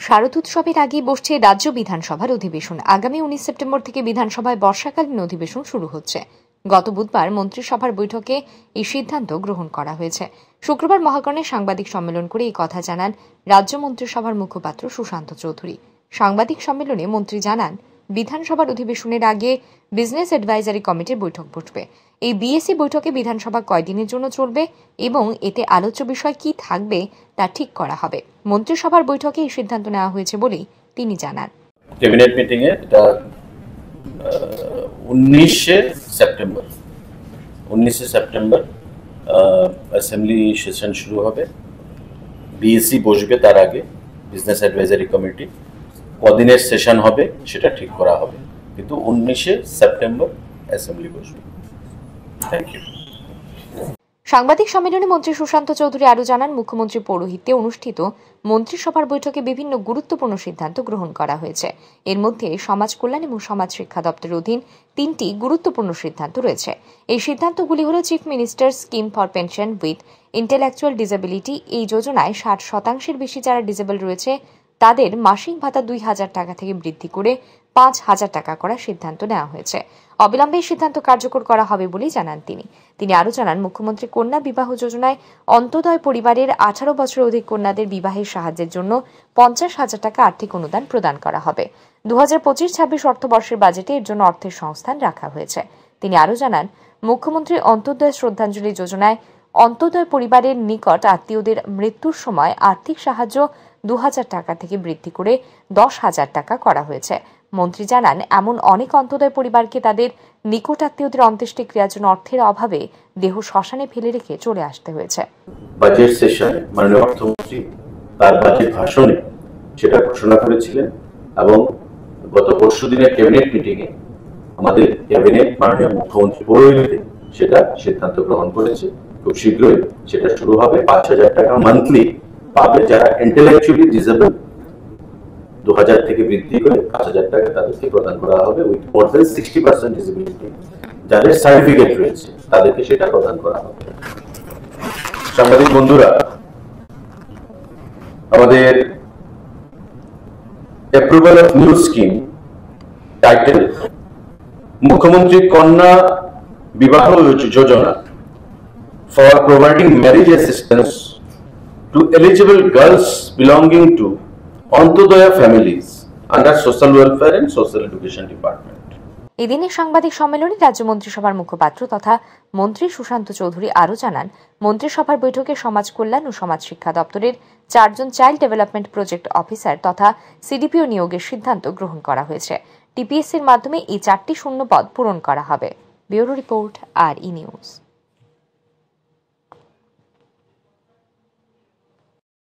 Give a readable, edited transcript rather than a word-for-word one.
শারদোৎসবের আগেই বসছে রাজ্য বিধানসভার অধিবেশন। আগামী 19 সেপ্টেম্বর থেকে বিধানসভায় বর্ষাকালীন অধিবেশন শুরু হচ্ছে। গত বুধবার মন্ত্রিসভার বৈঠকে এই সিদ্ধান্ত গ্রহণ করা হয়েছে। শুক্রবার মহাকরণে সাংবাদিক সম্মেলন করে এই কথা জানান রাজ্য মন্ত্রিসভার মুখপাত্র সুশান্ত চৌধুরী। সাংবাদিক সম্মেলনে মন্ত্রী জানান, বিধানসভার অধিবেশনের আগে বিজনেস অ্যাডভাইজারি কমিটির বৈঠক বসবে। এই বিএসি বৈঠকে বিধানসভা কয়দিনের জন্য চলবে এবং এতে আলোচ্য বিষয় কি থাকবে তা ঠিক করা হবে। মন্ত্রিসভার বৈঠকে এই সিদ্ধান্ত নেওয়া হয়েছে বলেই তিনি জানান। ক্যাবিনেট মিটিং এ এটা 19 সেপ্টেম্বর অ্যাসেম্বলি সেশন শুরু হবে। বিএসি বসবে তার আগে, বিজনেস অ্যাডভাইজারি কমিটি কদিনের সেশন হবে সেটা ঠিক করা হবে, কিন্তু 19 সেপ্টেম্বর অ্যাসেম্বলি বসবে। Thank you. সাংবাদিক সম্মেলনে মন্ত্রী সুশান্ত চৌধুরী আরও জানান, মুখ্যমন্ত্রীর পৌরোহিত্যে অনুষ্ঠিত মন্ত্রিসভার বৈঠকে বিভিন্ন গুরুত্বপূর্ণ সিদ্ধান্ত গ্রহণ করা হয়েছে। এর মধ্যে সমাজ কল্যাণ এবং সমাজ শিক্ষা দপ্তরের অধীন 3টি গুরুত্বপূর্ণ সিদ্ধান্ত রয়েছে। এই সিদ্ধান্তগুলি হল chief minister scheme for pension with intellectual disability. এই যোজনায় 60% বেশি যারা ডিসেবল রয়েছে তাদের মাসিক ভাতা 2,000 টাকা থেকে বৃদ্ধি করে 5,000 টাকা করার সিদ্ধান্ত নেওয়া হয়েছে। অবিলম্বে সিদ্ধান্ত কার্যকর করা হবে বলেই জানান তিনি আরও জানান, মুখ্যমন্ত্রী কন্যা বিবাহ যোজনায় অন্তোদয় পরিবারের 18 বছরের অধিক কন্যাদের বিবাহের সাহায্যের জন্য 50,000 টাকা আর্থিক অনুদান প্রদান করা হবে। 2025-26 অর্থবর্ষের বাজেটে এর জন্য অর্থের সংস্থান রাখা হয়েছে। তিনি আরও জানান, মুখ্যমন্ত্রী অন্তোদয় শ্রদ্ধাঞ্জলি যোজনায় অন্তোদয় পরিবারের নিকট আত্মীয়দের মৃত্যুর সময় আর্থিক সাহায্য 2,000 টাকা থেকে বৃদ্ধি করে 10,000 টাকা করা হয়েছে। মন্ত্রী জানান, এমন অনেক অন্তোদয় পরিবারকে তাদের নিকট আত্মীয়দের অন্ত্যেষ্টিক্রিয়ার জন্য অর্থের অভাবে দেহ শ্মশানে ফেলে রেখে চলে আসতে হয়েছে। বাজেট সেশনে মাননীয় অর্থমন্ত্রী তার বাজেট ভাষণে সেটা ঘোষণা করেছিলেন এবং গত পরশুদিনের ক্যাবিনেট মিটিং এ আমাদের ক্যাবিনেট মাননীয় মুখ্যমন্ত্রী পৌরোহিত্যে সেটা সিদ্ধান্ত গ্রহণ করেছে। খুব শীঘ্রই সেটা শুরু হবে। 5,000 টাকা মান্থলি পাবে যারা ইন্টেলেকচুয়ালি ডিসেবল, 2,000 থেকে বৃদ্ধি করে 5,000 টাকা তাদেরকে প্রদান করা হবে। উইথ মোর দেন 60% ডিসেবিলিটি যাদের সার্টিফিকেট রয়েছে তাদেরকে সেটা প্রদান করা হবে। সাংবাদিক বন্ধুরা, আমাদের approval of new scheme title মুখ্যমন্ত্রী কন্যা বিবাহ যোজনা for providing marriage assistance to eligible girls belonging to Antodoya families under Social Welfare and Social Education Department. এদিনের সাংবাদিক সম্মেলনে রাজ্য মন্ত্রিসভার মুখপাত্র তথা মন্ত্রী সুশান্ত চৌধুরী আরও জানান, মন্ত্রিসভার বৈঠকে সমাজ কল্যাণ ও সমাজ শিক্ষা দপ্তরের 4 জন চাইল্ড ডেভেলপমেন্ট প্রজেক্ট অফিসার তথা সিডিপিও নিয়োগের সিদ্ধান্ত গ্রহণ করা হয়েছে। টিপিএসসির মাধ্যমে এই 4টি শূন্য পদ পূরণ করা হবে। Bureau report, RE news.